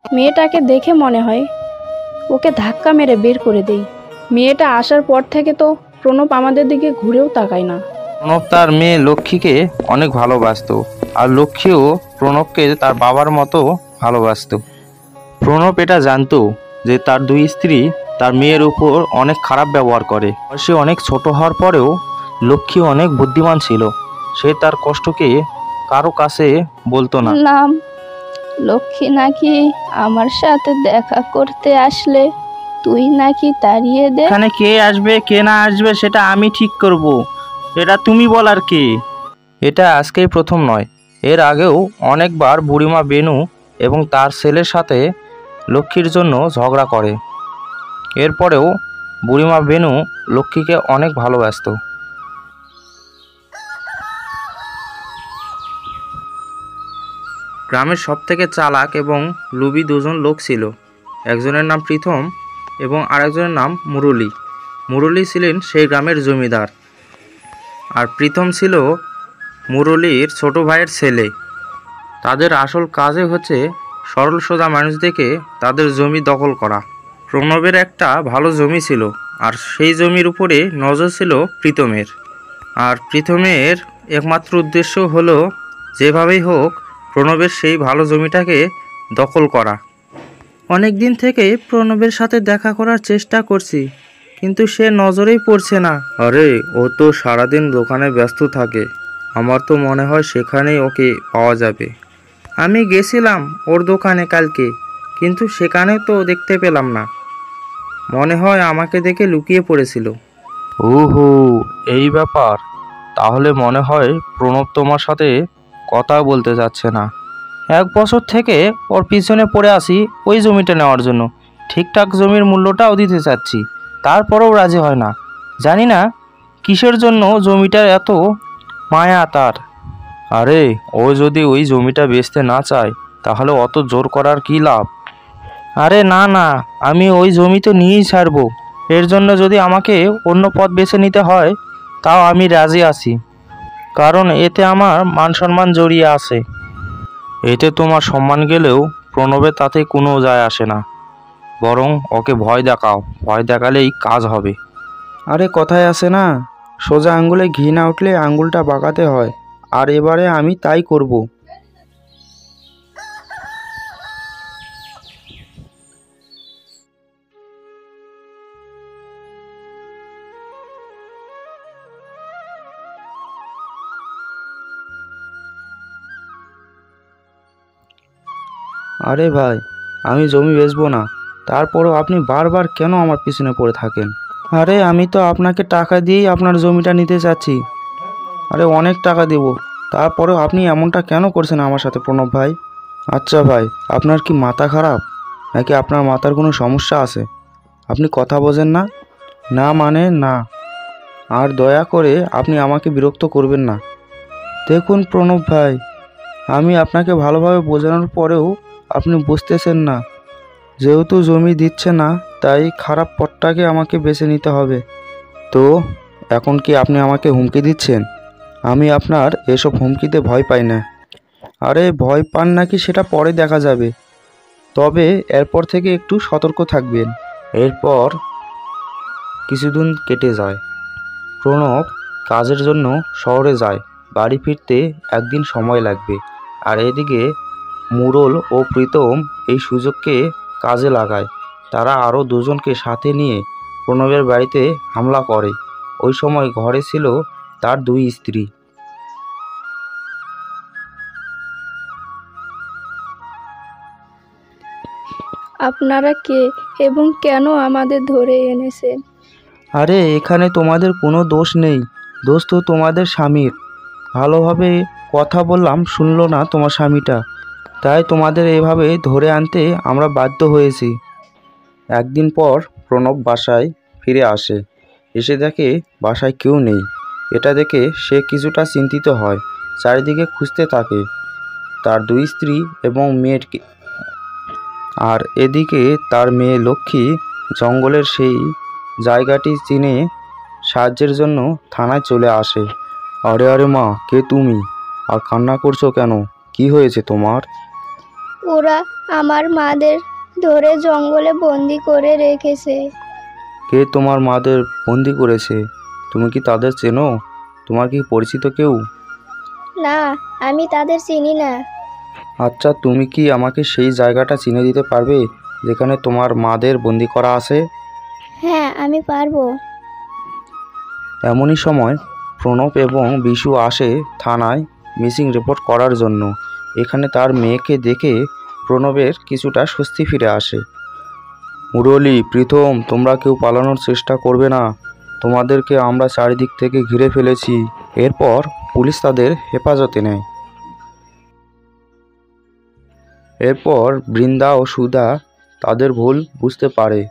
মেয়েটাকে দেখে মনে হয় ওকে ধাক্কা মেরে বের করে দেই। মেয়েটা আসার পর থেকে তো প্রণব আমাদের দিকে ঘুরেও তাকায় না। প্রণব তার মেয়ে লক্ষ্মীকে অনেক ভালোবাসতো, আর লক্ষ্মীও প্রণবকে তার বাবার মতো ভালোবাসতো। প্রণব এটা জানতো যে তার দুই স্ত্রী তার মেয়ের উপর অনেক খারাপ ব্যবহার করে। সে অনেক ছোট হওয়ার পরেও লক্ষ্মী অনেক বুদ্ধিমান ছিল। সে তার কষ্টকে কারো কাছে বলতো না। নাম লক্ষ্মী নাকি আমার সাথে দেখা করতে আসলে তুই নাকি তাড়িয়ে দে। এখানে কে আসবে কে না আসবে সেটা আমি ঠিক করব, এটা তুমি বলার কে? এটা আজকেই প্রথম নয়, এর আগেও অনেকবার বুড়িমা বেনু এবং তার ছেলের সাথে লক্ষ্মীর জন্য ঝগড়া করে। এরপরেও বুড়িমা বেনু লক্ষ্মীকে অনেক ভালোবাসতো। গ্রামের সবথেকে চালাক এবং লোভী দুজন লোক ছিল। একজনের নাম প্রীতম এবং আরেকজনের নাম মুরলী। মুরলী ছিলেন সেই গ্রামের জমিদার, আর প্রীতম ছিল মুরলীর ছোট ভাইয়ের ছেলে। তাদের আসল কাজই হচ্ছে সরল সোজা মানুষদেরকে তাদের জমি দখল করা। প্রণবের একটা ভালো জমি ছিল, আর সেই জমির উপরে নজর ছিল প্রীতমের। আর প্রীতমের একমাত্র উদ্দেশ্য হলো যেভাবেই হোক প্রণবের সেই ভালো জমিটাকে দখল করা। অনেক দিন থেকে প্রণবের সাথে দেখা করার চেষ্টা করছি, কিন্তু সে নজরেই পড়ছে না। আরে ও তো সারাদিন দোকানে ব্যস্ত থাকে, আমার তো মনে হয় সেখানেই ওকে পাওয়া যাবে। আমি গেছিলাম ওর দোকানে কালকে, কিন্তু সেখানেও তো দেখতে পেলাম না। মনে হয় আমাকে দেখে লুকিয়ে পড়েছিল। ওহো, এই ব্যাপার। তাহলে মনে হয় প্রণব তোমার সাথে কথা বলতে যাচ্ছে না। 1 বছর থেকে ওর পিছনে পড়ে আসি ওই জমিটা নেওয়ার জন্য। ঠিকঠাক জমির মূল্যটাও দিতে চাচ্ছি, তারপরেও রাজি হয় না। জানি না কিসের জন্য জমিটার এত মায়া তার। আরে ও যদি ওই জমিটা বেচতে না চায় তাহলে অত জোর করার কী লাভ? আরে না না, আমি ওই জমি তো নিয়েই ছাড়বো। এর জন্য যদি আমাকে অন্য পথ বেছে নিতে হয় তাও আমি রাজি আছি, কারণ এতে আমার মান সম্মান জড়িয়ে আছে। এতে তোমার সম্মান গেলেও প্রণবের তাতে কোনো যায় আসে না, বরং ওকে ভয় দেখাও, ভয় দেখালেই কাজ হবে। আরে কথায় আছে না, সোজা আঙ্গুলে ঘি না উঠলে আঙ্গুলটা বাঁকাতে হয়, আর এবারে আমি তাই করব। আরে ভাই, আমি জমি বেচবো না, তারপরেও আপনি বারবার কেন আমার পিছনে পড়ে থাকেন? আরে আমি তো আপনাকে টাকা দিয়েই আপনার জমিটা নিতে চাচ্ছি। আরে অনেক টাকা দেব, তারপরেও আপনি এমনটা কেন করছেন আমার সাথে প্রণব ভাই? আচ্ছা ভাই, আপনার কি মাথা খারাপ, নাকি আপনার মাথার কোনো সমস্যা আছে? আপনি কথা বোঝেন না? না মানে না। আর দয়া করে আপনি আমাকে বিরক্ত করবেন না। দেখুন প্রণব ভাই, আমি আপনাকে ভালোভাবে বোঝানোর পরেও আপনি বুঝতেছেন না। যেহেতু জমি দিচ্ছে না, তাই খারাপ পথটাকে আমাকে বেছে নিতে হবে। তো এখন কি আপনি আমাকে হুমকি দিচ্ছেন? আমি আপনার এসব হুমকিতে ভয় পাই না। আরে ভয় পান নাকি সেটা পরে দেখা যাবে, তবে এরপর থেকে একটু সতর্ক থাকবেন। এরপর কিছুদিন কেটে যায়। প্রণব কাজের জন্য শহরে যায়। বাড়ি ফিরতে একদিন সময় লাগবে। আর এদিকে মুরল ও প্রীতম এই সুযোগকে কাজে লাগায়। তারা আরও দুজনকে সাথে নিয়ে প্রণবের বাড়িতে হামলা করে। ওই সময় ঘরে ছিল তার দুই স্ত্রী। আপনারা কে এবং কেন আমাদের ধরে এনেছেন? আরে এখানে তোমাদের কোনো দোষ নেই, দোষ তো তোমাদের স্বামীর। ভালোভাবে কথা বললাম, শুনলো না তোমার স্বামীটা, তাই তোমাদের এভাবে ধরে আনতে আমরা বাধ্য হয়েছি। একদিন পর প্রণব বাসায় ফিরে আসে। এসে দেখে বাসায় কেউ নেই। এটা দেখে সে কিছুটা চিন্তিত হয়। চারিদিকে খুঁজতে থাকে তার দুই স্ত্রী এবং মেয়েকে। আর এদিকে তার মেয়ে লক্ষ্মী জঙ্গলের সেই জায়গাটি চিনে সাহায্যের জন্য থানায় চলে আসে। আরে আরে মা, কে তুমি? আর কান্না করছো কেন? কি হয়েছে তোমার? ওরা আমার মাদের ধরে জঙ্গলে বন্দি করে রেখেছে। কে তোমার মাদের বন্দি করেছে? তুমি কি তাদের চেনো? তোমার কি পরিচিত কেউ? না, আমি তাদের চিনি না। আচ্ছা, তুমি কি আমাকে সেই জায়গাটা চিনে দিতে পারবে যেখানে তোমার মাদের বন্দি করা আছে? হ্যাঁ, আমি পারবো। এমনই সময় প্রণব এবং বিশু আসে থানায় মিসিং রিপোর্ট করার জন্য। এখানে তার মেয়েকে দেখে প্রণবের কিছুটা স্বস্তি ফিরে আসে। মুরলী, প্রীতম, তোমরা কেউ পালানোর চেষ্টা করবে না। তোমাদেরকে আমরা চারিদিক থেকে ঘিরে ফেলেছি। এরপর পুলিশ তাদের হেফাজতে নেয়। এরপর বৃন্দা ও সুধা তাদের ভুল বুঝতে পারে